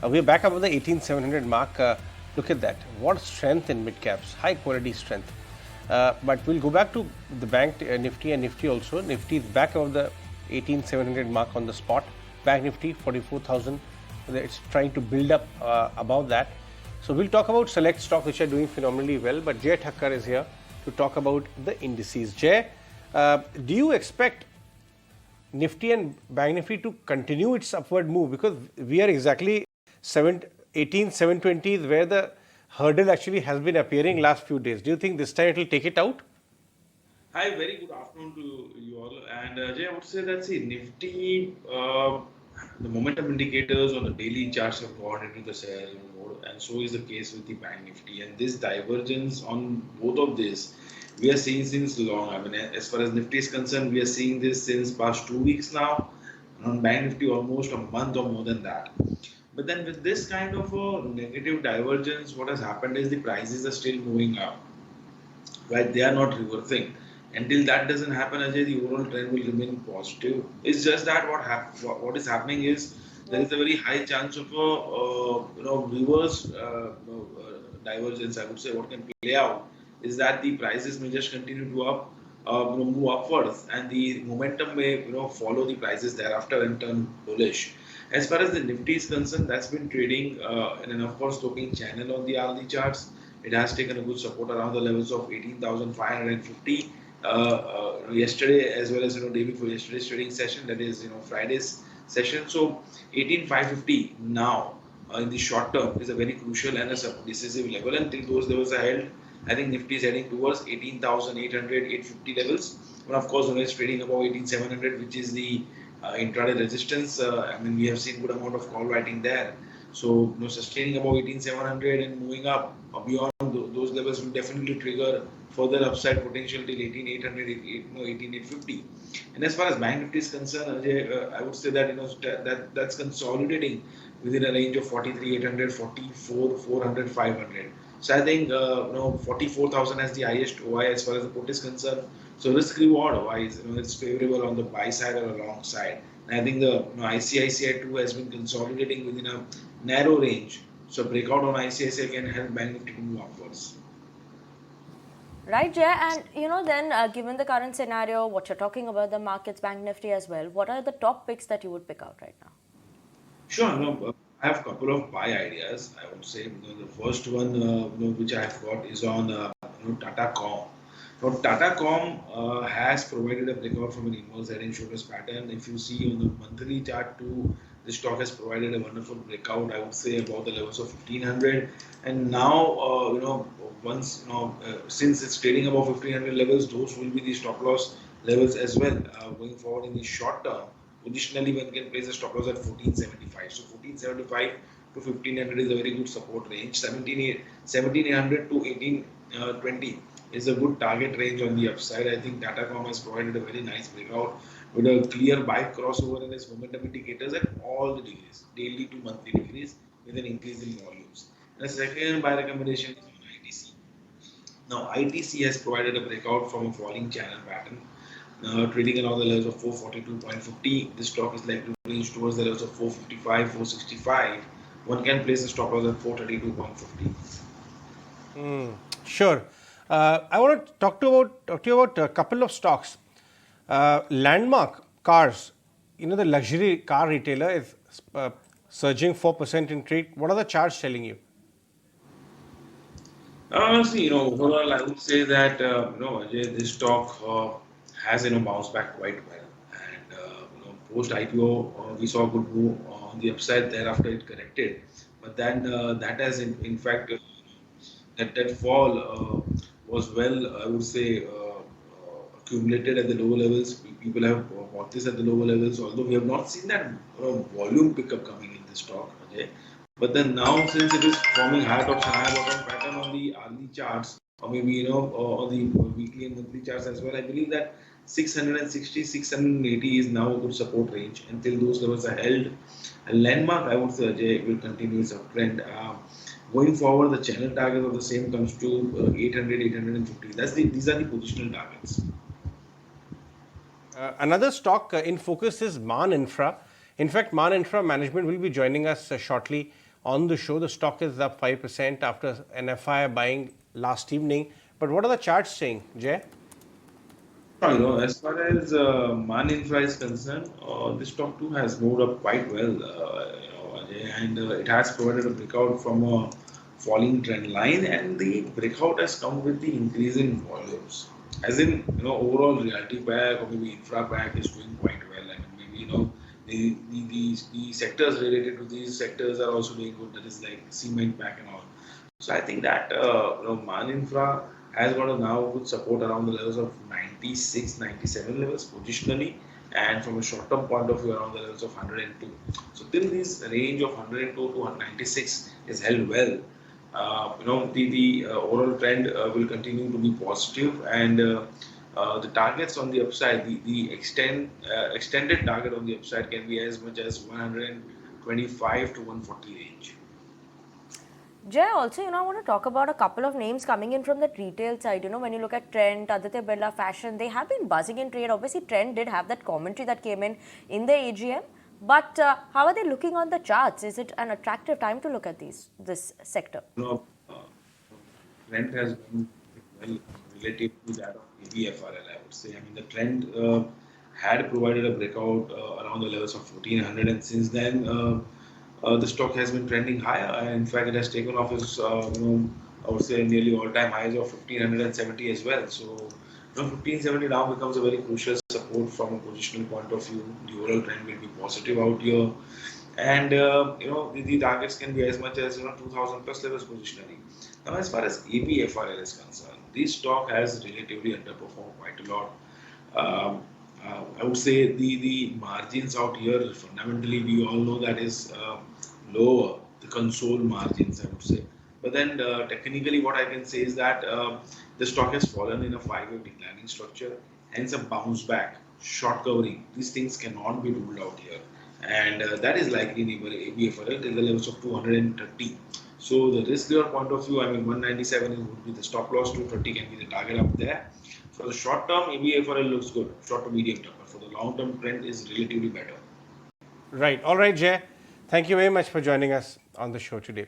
We're back above the 18,700 mark. Look at that. What strength in mid caps, high quality strength. But we'll go back to the bank Nifty and Nifty also. Nifty is back above the 18,700 mark on the spot. Bank Nifty 44,000. It's trying to build up above that. So we'll talk about select stocks which are doing phenomenally well. But Jay Thakkar is here to talk about the indices. Jay, do you expect Nifty and Bank Nifty to continue its upward move? Because we are exactly 18,720 is where the hurdle actually has been appearing last few days. Do you think this time it will take it out? Hi, very good afternoon to you all. And Jay, I would say that Nifty, the momentum indicators on the daily charts have gone into the sell mode, and so is the case with the Bank Nifty. And this divergence on both of this, we are seeing since long. I mean, as far as Nifty is concerned, we are seeing this since past 2 weeks now. And on Bank Nifty, almost a month or more than that. But then with this kind of a negative divergence, what has happened is the prices are still moving up, right? They are not reversing. Until that doesn't happen, Ajay, the overall trend will remain positive. It's just that what is happening is there is a very high chance of a reverse divergence. I would say what can play out is that the prices may just continue to move upwards, and the momentum may follow the prices thereafter and turn bullish. As far as the Nifty is concerned, that's been trading in an upward sloping channel on the hourly charts. It has taken a good support around the levels of 18,550 yesterday, as well as day before yesterday's trading session, that is Friday's session. So 18,550 now in the short term is a very crucial and a decisive level. Until those levels are held, I think Nifty is heading towards 18,800, 850 levels. But of course, when it's trading above 18,700, which is the intraday resistance, I mean, we have seen good amount of call writing there. So, sustaining above 18,700 and moving up beyond those levels will definitely trigger further upside potential till 18,800, 18,850. And as far as Bank Nifty is concerned, Ajay, I would say that that's consolidating within a range of 43,800, 44,400, 500. So I think 44,000 as the highest OI as far as the put is concerned. So risk reward wise, it's favorable on the buy side or a long side. And I think the ICICI too has been consolidating within a narrow range. So breakout on ICICI can help Bank Nifty to move upwards. Right, Jay, and then given the current scenario, what you're talking about the markets, Bank Nifty as well, what are the top picks that you would pick out right now? Sure, I have a couple of buy ideas. I would say the first one, which I have got is on Tata Comm. Now, Tata Comm has provided a breakout from an inverse head and shoulders pattern. If you see on the monthly chart too, the stock has provided a wonderful breakout. I would say about the levels of 1500, and now since it's trading above 1500 levels, those will be the stop loss levels as well. Going forward in the short term, additionally, one can place a stop loss at 1475. So 1475 to 1500 is a very good support range. 1700 to 1820 is a good target range on the upside. I think Tata Comm has provided a very nice breakout with a clear buy crossover in its momentum indicators at all the degrees, daily to monthly degrees, with an increase in volumes. And the second buy recommendation is on ITC. Now, ITC has provided a breakout from a falling channel pattern. Trading around the levels of 442.50. This stock is likely to reach towards the levels of 455, 465. One can place a stop loss at 432.50. Sure. I want to talk to you about a couple of stocks. Landmark Cars, the luxury car retailer, is surging 4% in trade. What are the charts telling you? Overall, I would say that Ajay, this stock has bounced back quite well, and post IPO we saw a good move on the upside. Thereafter it corrected, but then that has in fact that fall was well, I would say, accumulated at the lower levels. People have bought this at the lower levels, although we have not seen that volume pickup coming in this stock, Ajay. But then now, since it is forming higher tops and higher bottom pattern on the hourly charts, or maybe on the weekly and monthly charts as well, I believe that 660, 680 is now a good support range. Until those levels are held, and landmark, I would say, Ajay, will continue its uptrend. Going forward, the channel target of the same comes to 800, 850. These are the positional targets. Another stock in focus is MAN Infra. In fact, MAN Infra management will be joining us shortly on the show. The stock is up 5% after an FII buying last evening. But what are the charts saying, Jay? As far as Man Infra is concerned, this stock too has moved up quite well, Ajay, and it has provided a breakout from a falling trend line, and the breakout has come with the increase in volumes. As in, overall reality pack or maybe infra pack is doing quite well, and maybe the sectors related to these sectors are also doing good. That is like cement pack and all. So I think that Man Infra has got a now good support around the levels of 96, 97 levels positionally, and from a short-term point of view around the levels of 102. So till this range of 102 to 196 is held well. The overall trend will continue to be positive, and the targets on the upside, the extended target on the upside can be as much as 125 to 140 range. Jay, also, I want to talk about a couple of names coming in from the retail side. When you look at Trent, Aditya Birla Fashion, they have been buzzing in trade. Obviously, Trent did have that commentary that came in the AGM. But how are they looking on the charts? Is it an attractive time to look at this sector? Trend has done well relative to that of ABFRL, I would say. I mean, the trend had provided a breakout around the levels of 1400, and since then, the stock has been trending higher. And in fact, it has taken off its, I would say, nearly all-time highs of 1570 as well. So, 1570 now becomes a very crucial support from a positional point of view. The overall trend will be positive out here. And the targets can be as much as 2000 plus levels positionally. Now, as far as ABFRL is concerned, this stock has relatively underperformed quite a lot. I would say the margins out here fundamentally we all know that is lower, the console margins, I would say. But then technically what I can say is that the stock has fallen in a 5-year declining structure, hence a bounce back, short covering. These things cannot be ruled out here, and that is likely in ABFRL till the levels of 230. So the risk reward point of view, I mean 197 would be the stop loss, 230 can be the target up there. For the short term, ABFRL looks good, short to medium term, but for the long term trend is relatively better. Right. All right, Jay. Thank you very much for joining us on the show today.